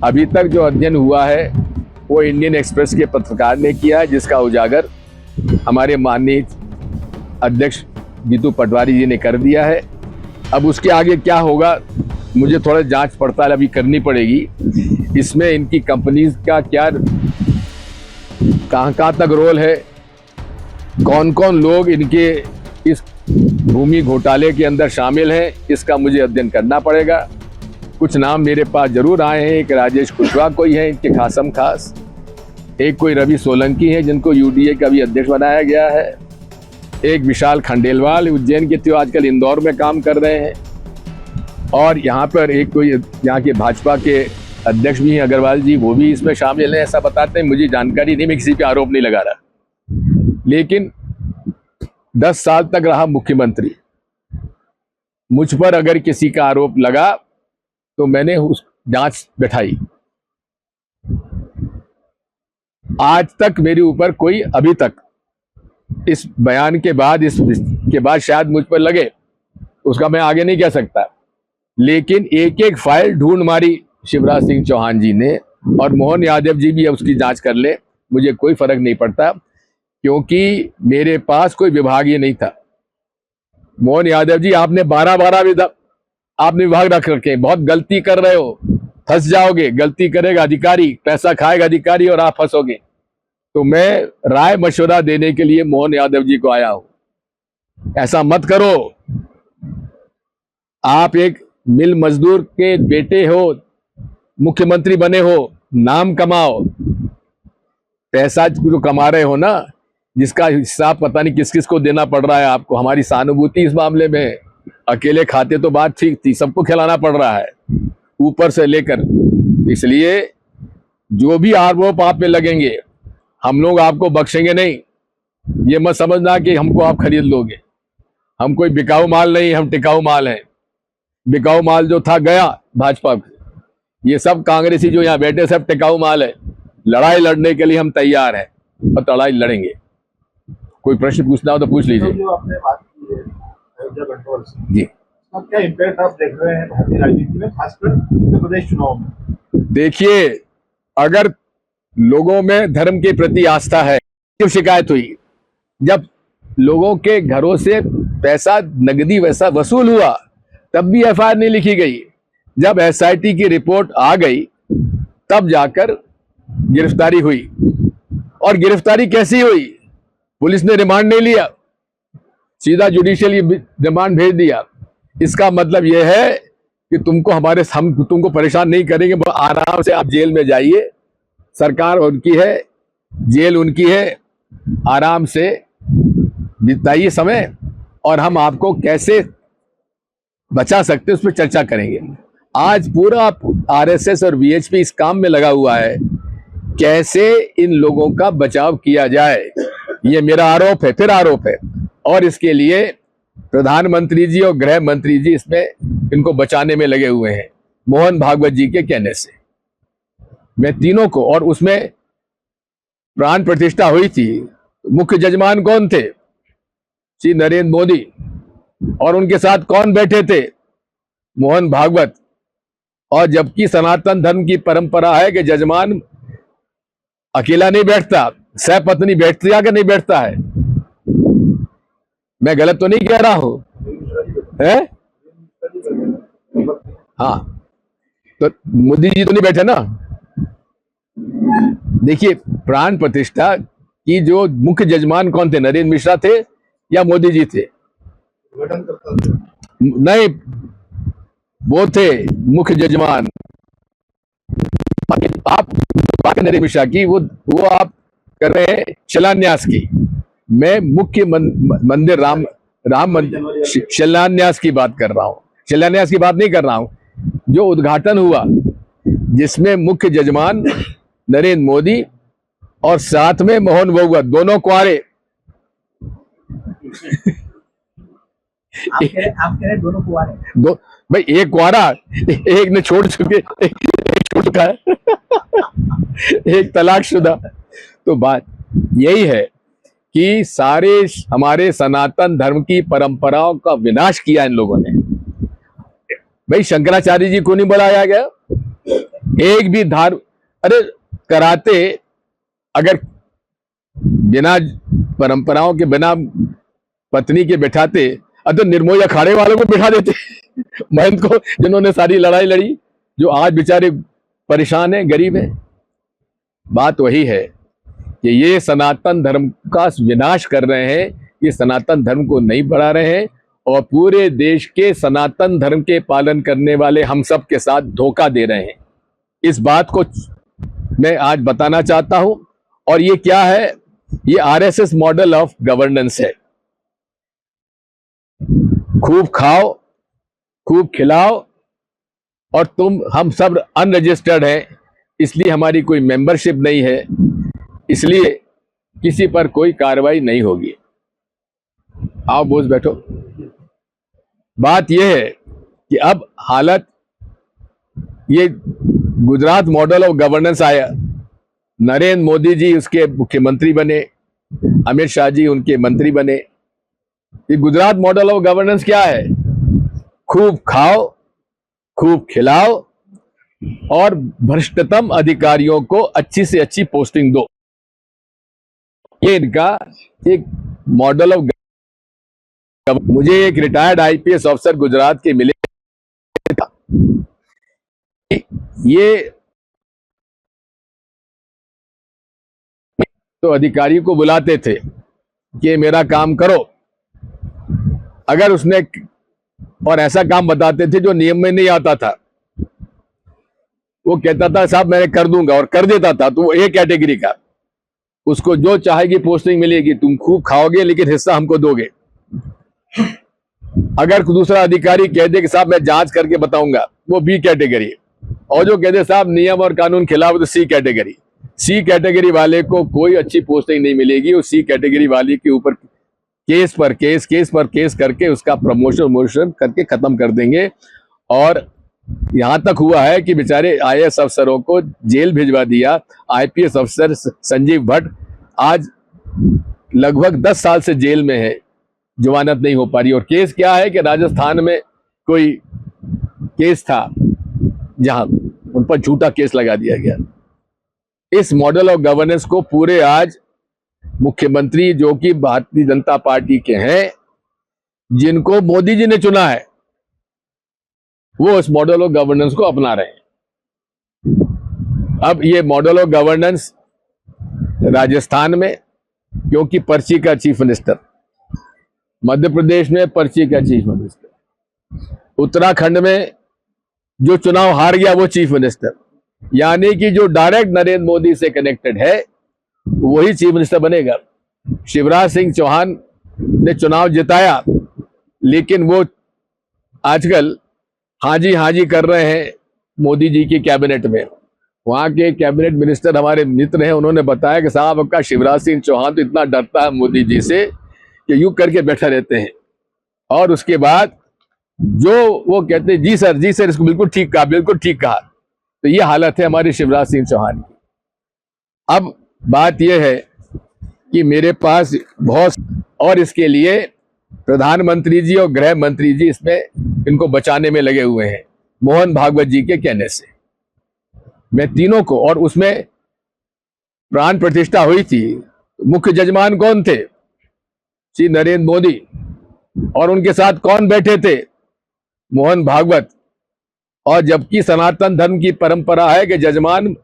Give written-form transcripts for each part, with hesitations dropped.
अभी तक जो अध्ययन हुआ है वो इंडियन एक्सप्रेस के पत्रकार ने किया है, जिसका उजागर हमारे माननीय अध्यक्ष जीतू पटवारी जी ने कर दिया है। अब उसके आगे क्या होगा, मुझे थोड़ा जांच पड़ताल अभी करनी पड़ेगी। इसमें इनकी कंपनीज का क्या कहाँ तक रोल है, कौन कौन लोग इनके इस भूमि घोटाले के अंदर शामिल हैं, इसका मुझे अध्ययन करना पड़ेगा। कुछ नाम मेरे पास जरूर आए हैं। एक राजेश कुशवाहा कोई है इनके खासम खास, एक कोई रवि सोलंकी है जिनको यूडीए का भी अध्यक्ष बनाया गया है, एक विशाल खंडेलवाल उज्जैन के थे, आजकल इंदौर में काम कर रहे हैं, और यहाँ पर एक कोई यहाँ के भाजपा के अध्यक्ष भी हैं अग्रवाल जी, वो भी इसमें शामिल हैं, ऐसा बताते हैं। मुझे जानकारी नहीं, मैं किसी पे आरोप नहीं लगा रहा, लेकिन 10 साल तक रहा मुख्यमंत्री, मुझ पर अगर किसी का आरोप लगा तो मैंने उस जांच बैठाई। आज तक मेरे ऊपर कोई, अभी तक इस बयान के बाद, इसके बाद शायद मुझ पर लगे, उसका मैं आगे नहीं कह सकता, लेकिन एक एक फाइल ढूंढ मारी शिवराज सिंह चौहान जी ने, और मोहन यादव जी भी उसकी जांच कर ले, मुझे कोई फर्क नहीं पड़ता, क्योंकि मेरे पास कोई विभाग ये नहीं था। मोहन यादव जी, आपने 12 आपने विभाग रख रखे, बहुत गलती कर रहे हो, फंस जाओगे, गलती करेगा अधिकारी, पैसा खाएगा अधिकारी और आप फंसोगे। तो मैं राय मशवरा देने के लिए मोहन यादव जी को आया हूं। ऐसा मत करो, आप एक मिल मजदूर के बेटे हो, मुख्यमंत्री बने हो, नाम कमाओ, पैसा जो कमा रहे हो ना, जिसका हिसाब पता नहीं किस किस को देना पड़ रहा है आपको। हमारी सहानुभूति इस मामले में है, अकेले खाते तो बात ठीक थी, सबको खिलाना पड़ रहा है ऊपर से लेकर। इसलिए जो भी आरोप आप पे लगेंगे, हम लोग आपको बख्शेंगे नहीं। ये मत समझना कि हमको आप खरीद लोगे, हम कोई बिकाऊ माल नहीं, हम टिकाऊ माल हैं। बिकाऊ माल जो था गया भाजपा को, ये सब कांग्रेसी जो यहाँ बैठे सब टिकाऊ माल है। लड़ाई लड़ने के लिए हम तैयार हैं और लड़ाई लड़ेंगे। कोई प्रश्न पूछना हो तो पूछ लीजिए। जो आपने बात की है अयोध्या गठबंधन से, जी, उसका क्या इम्पैक्ट आप देख रहे हैं भारतीय राजनीति में, खासकर उत्तर प्रदेश चुनाव में? देखिए, अगर लोगों में धर्म के प्रति आस्था है, क्यों शिकायत हुई? जब लोगों के घरों से पैसा नगदी वैसा वसूल हुआ तब भी एफआईआर नहीं लिखी गई। जब एसआईटी की रिपोर्ट आ गई तब जाकर गिरफ्तारी हुई। और गिरफ्तारी कैसी हुई? पुलिस ने रिमांड नहीं लिया, सीधा जुडिशियल रिमांड भेज दिया। इसका मतलब यह है कि हम तुमको परेशान नहीं करेंगे, आराम से आप जेल में जाइए, सरकार उनकी है, जेल उनकी है, आराम से बिताइए समय, और हम आपको कैसे बचा सकते हैं उस पर चर्चा करेंगे। आज पूरा आरएसएस और वीएचपी इस काम में लगा हुआ है, कैसे इन लोगों का बचाव किया जाए। ये मेरा आरोप है, फिर आरोप है, और इसके लिए प्रधानमंत्री जी और गृह मंत्री जी इसमें इनको बचाने में लगे हुए हैं, मोहन भागवत जी के कहने से। मैं तीनों को, और उसमें प्राण प्रतिष्ठा हुई थी, मुख्य जजमान कौन थे? श्री नरेंद्र मोदी, और उनके साथ कौन बैठे थे? मोहन भागवत। और जबकि सनातन धर्म की परंपरा है कि जजमान अकेला नहीं बैठता, सहपत्नी बैठती है कि नहीं बैठता है। मैं गलत तो नहीं कह रहा हूं, है? हाँ, तो मोदी जी तो नहीं बैठे ना। देखिए, प्राण प्रतिष्ठा की जो मुख्य जजमान कौन थे? नरेंद्र मिश्रा थे या मोदी जी थे? नहीं, वो थे मुख्य जजमान। आप बात नरेंद्र मिश्रा की, वो आप कर रहे हैं शिलान्यास की। मैं मुख्य मंदिर राम मंदिर शिलान्यास की बात कर रहा हूं, शिलान्यास की बात नहीं कर रहा हूं। जो उद्घाटन हुआ जिसमें मुख्य जजमान नरेंद्र मोदी और साथ में मोहन भागवत, दोनों कुंवारे। आप कह रहे दोनों कुंवारे? दो भाई, एक कुंवारा, एक ने छोड़ चुके, एक छोड़ चुका है, एक तलाकशुदा। तो बात यही है कि सारे हमारे सनातन धर्म की परंपराओं का विनाश किया इन लोगों ने। भाई, शंकराचार्य जी को नहीं बुलाया गया? एक भी अरे कराते अगर बिना परंपराओं के, बिना पत्नी के बैठाते, तो निर्मोही अखाड़े वालों को बैठा देते महंत को, जिन्होंने सारी लड़ाई लड़ी, जो आज बेचारे परेशान हैं, गरीब हैं। बात वही है कि ये सनातन धर्म का विनाश कर रहे हैं, ये सनातन धर्म को नहीं बढ़ा रहे हैं, और पूरे देश के सनातन धर्म के पालन करने वाले हम सब के साथ धोखा दे रहे हैं। इस बात को मैं आज बताना चाहता हूं। और ये क्या है? ये आरएसएस मॉडल ऑफ गवर्नेंस है। खूब खाओ, खूब खिलाओ, और हम सब अनरजिस्टर्ड हैं, इसलिए हमारी कोई मेंबरशिप नहीं है, इसलिए किसी पर कोई कार्रवाई नहीं होगी। आओ बोझ बैठो। बात यह है कि अब हालत, ये गुजरात मॉडल ऑफ गवर्नेंस आया, नरेंद्र मोदी जी उसके मुख्यमंत्री बने, अमित शाह जी उनके मंत्री बने। ये गुजरात मॉडल ऑफ गवर्नेंस क्या है? खूब खाओ, खूब खिलाओ, और भ्रष्टतम अधिकारियों को अच्छी से अच्छी पोस्टिंग दो। ये इनका एक मॉडल ऑफ। मुझे एक रिटायर्ड आईपीएस ऑफिसर गुजरात के मिले, ये तो अधिकारी को बुलाते थे कि मेरा काम करो, अगर उसने, और ऐसा काम बताते थे जो नियम में नहीं आता था, वो कहता था साहब मैं कर दूंगा, और कर देता था। तो वो एक कैटेगरी का, उसको जो चाहेगी पोस्टिंग मिलेगी, तुम खूब खाओगे लेकिन हिस्सा हमको दोगे। अगर दूसरा अधिकारी कह दे कि साहब मैं जांच करके बताऊंगा, वो बी कैटेगरी, और जो कहते साहब नियम और कानून खिलाफ, तो सी कैटेगरी। सी कैटेगरी वाले को कोई अच्छी पोस्टिंग नहीं मिलेगी, उस सी कैटेगरी वाले के ऊपर केस पर केस करके उसका प्रमोशन करके खत्म कर देंगे। और यहां तक हुआ है कि बेचारे आईएएस अफसरों को जेल भिजवा दिया। आईपीएस अफसर संजीव भट्ट आज लगभग 10 साल से जेल में है, जमानत नहीं हो पा रही। और केस क्या है कि राजस्थान में कोई केस था जहां उन पर झूठा केस लगा दिया गया। इस मॉडल ऑफ गवर्नेंस को पूरे आज मुख्यमंत्री जो कि भारतीय जनता पार्टी के हैं, जिनको मोदी जी ने चुना है, वो इस मॉडल ऑफ गवर्नेंस को अपना रहे हैं। अब ये मॉडल ऑफ गवर्नेंस राजस्थान में, क्योंकि पर्ची का चीफ मिनिस्टर, मध्य प्रदेश में पर्ची का चीफ मिनिस्टर, उत्तराखंड में जो चुनाव हार गया वो चीफ मिनिस्टर, यानी कि जो डायरेक्ट नरेंद्र मोदी से कनेक्टेड है वही चीफ मिनिस्टर बनेगा। शिवराज सिंह चौहान ने चुनाव जिताया, लेकिन वो आजकल हाजी कर रहे हैं मोदी जी की कैबिनेट में। वहां के कैबिनेट मिनिस्टर हमारे मित्र हैं, उन्होंने बताया कि साहब आपका शिवराज सिंह चौहान तो इतना डरता है मोदी जी से कि यूं करके बैठा रहते हैं, और उसके बाद जो वो कहते हैं जी सर इसको बिल्कुल ठीक कहा। तो ये हालत है हमारे शिवराज सिंह चौहान की। अब बात यह है कि मेरे पास बहुत, और इसके लिए प्रधानमंत्री जी और गृह मंत्री जी इसमें इनको बचाने में लगे हुए हैं, मोहन भागवत जी के कहने से। मैं तीनों को, और उसमें प्राण प्रतिष्ठा हुई थी, मुख्य जजमान कौन थे? श्री नरेंद्र मोदी, और उनके साथ कौन बैठे थे? मोहन भागवत। और जबकि सनातन धर्म की परंपरा है कि जजमान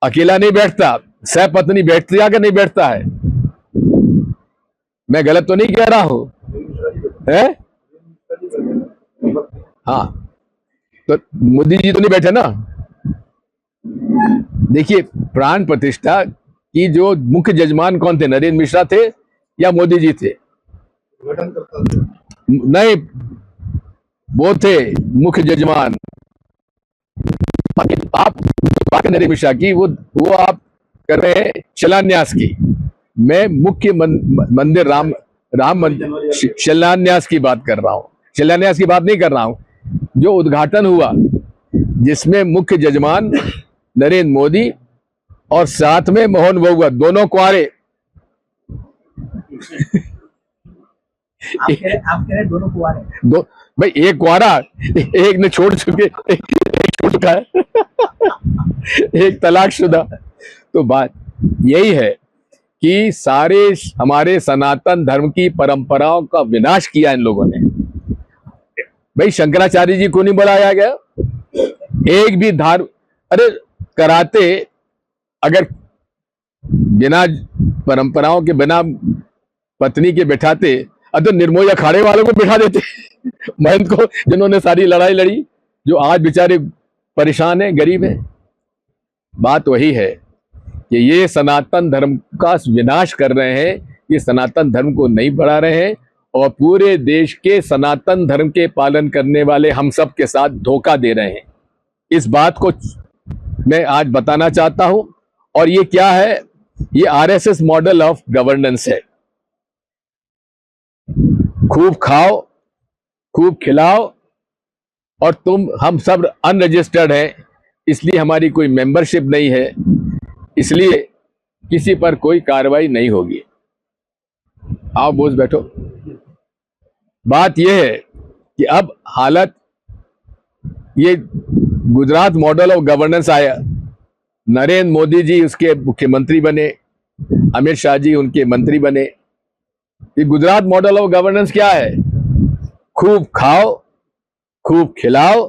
अकेला नहीं बैठता, सहपत्नी बैठती है कि नहीं बैठता है। मैं गलत तो नहीं कह रहा हूं, है? हाँ, तो मोदी जी तो नहीं बैठे ना। देखिए, प्राण प्रतिष्ठा की जो मुख्य जजमान कौन थे? नरेंद्र मिश्रा थे या मोदी जी थे? नहीं, वो थे मुख्य जजमान। आप नरेंद्र मिश्रा की वो आप कर रहे हैं शिलान्यास की। मैं मुख्य मंदिर राम मंदिर शिलान्यास की बात कर रहा हूं, शिलान्यास की बात नहीं कर रहा हूं। जो उद्घाटन हुआ जिसमें मुख्य जजमान नरेंद्र मोदी और साथ में मोहन भागवत, दोनों कुंवारे। आप कह रहे दोनों कुंवारे? भाई, एक कुंवारा, एक ने छोड़ चुके, एक चुका है एक तलाकशुदा। तो बात यही है कि सारे हमारे सनातन धर्म की परंपराओं का विनाश किया इन लोगों ने। भाई शंकराचार्य जी को नहीं बुलाया गया, एक भी अरे कराते अगर बिना परंपराओं के बिना पत्नी के बैठाते, तो निर्मोही अखाड़े वालों को बिठा देते महंत को, जिन्होंने सारी लड़ाई लड़ी, जो आज बेचारे परेशान है, गरीब है। बात वही है कि ये सनातन धर्म का विनाश कर रहे हैं, ये सनातन धर्म को नहीं बढ़ा रहे हैं और पूरे देश के सनातन धर्म के पालन करने वाले हम सब के साथ धोखा दे रहे हैं। इस बात को मैं आज बताना चाहता हूं। और ये क्या है? ये आरएसएस मॉडल ऑफ गवर्नेंस है। खूब खाओ, खूब खिलाओ, और हम सब अनरजिस्टर्ड हैं, इसलिए हमारी कोई मेंबरशिप नहीं है, इसलिए किसी पर कोई कार्रवाई नहीं होगी। आओ बोझ बैठो। बात यह है कि अब हालत, ये गुजरात मॉडल ऑफ गवर्नेंस आया, नरेंद्र मोदी जी उसके मुख्यमंत्री बने, अमित शाह जी उनके मंत्री बने। ये गुजरात मॉडल ऑफ गवर्नेंस क्या है? खूब खाओ, खूब खिलाओ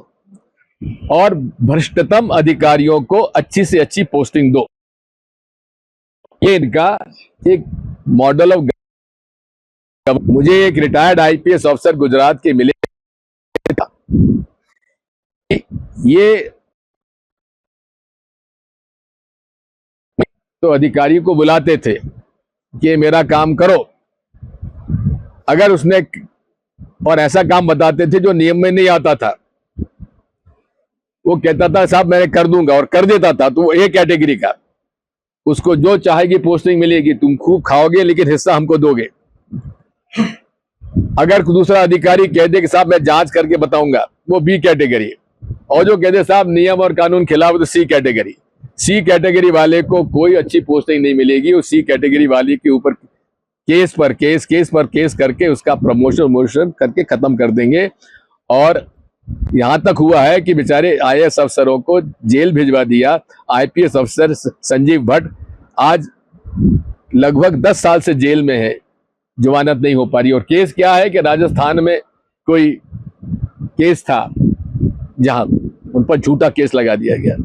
और भ्रष्टतम अधिकारियों को अच्छी से अच्छी पोस्टिंग दो। ये इनका एक मॉडल ऑफ। मुझे एक रिटायर्ड आईपीएस ऑफिसर गुजरात के मिले, ये तो अधिकारी को बुलाते थे कि मेरा काम करो, अगर उसने और ऐसा काम बताते थे जो नियम में नहीं आता था, वो कहता था साहब मैं कर दूंगा और कर देता था। तो वो एक कैटेगरी का, उसको जो चाहेगी पोस्टिंग मिलेगी, तुम खूब खाओगे लेकिन हिस्सा हमको दोगे। अगर दूसरा अधिकारी कह दे कि साहब मैं जांच करके बताऊंगा, वो बी कैटेगरी। और जो कहते साहब नियम और कानून खिलाफ, तो सी कैटेगरी। सी कैटेगरी वाले को कोई अच्छी पोस्टिंग नहीं मिलेगी। उस सी कैटेगरी वाले के ऊपर केस पर केस करके उसका प्रमोशन करके खत्म कर देंगे। और यहां तक हुआ है कि बेचारे आईएएस अफसरों को जेल भिजवा दिया। आईपीएस अफसर संजीव भट्ट आज लगभग 10 साल से जेल में है, जमानत नहीं हो पा रही। और केस क्या है कि राजस्थान में कोई केस था जहां उन पर झूठा केस लगा दिया गया।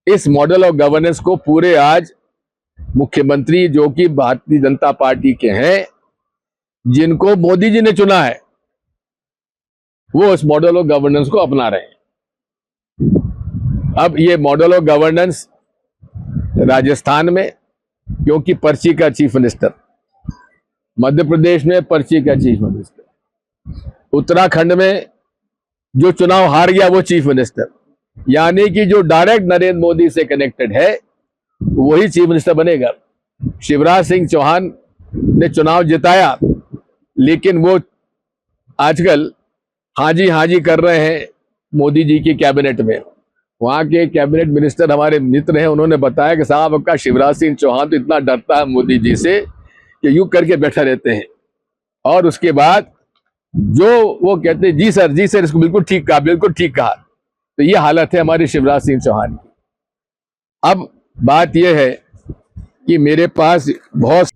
इस मॉडल ऑफ गवर्नेंस को पूरे आज मुख्यमंत्री जो कि भारतीय जनता पार्टी के हैं, जिनको मोदी जी ने चुना है, वो इस मॉडल ऑफ गवर्नेंस को अपना रहे हैं। अब ये मॉडल ऑफ गवर्नेंस राजस्थान में क्योंकि पर्ची का चीफ मिनिस्टर, मध्य प्रदेश में पर्ची का चीफ मिनिस्टर, उत्तराखंड में जो चुनाव हार गया वो चीफ मिनिस्टर, यानी कि जो डायरेक्ट नरेंद्र मोदी से कनेक्टेड है वही चीफ मिनिस्टर बनेगा। शिवराज सिंह चौहान ने चुनाव जिताया, लेकिन वो आजकल हाँ जी कर रहे हैं मोदी जी की कैबिनेट में। वहां के कैबिनेट मिनिस्टर हमारे मित्र हैं, उन्होंने बताया कि साहब आपका शिवराज सिंह चौहान तो इतना डरता है मोदी जी से कि यूं करके बैठा रहते हैं, और उसके बाद जो वो कहते हैं जी सर इसको बिल्कुल ठीक कहा। तो ये हालत है हमारे शिवराज सिंह चौहान की। अब बात यह है कि मेरे पास बहुत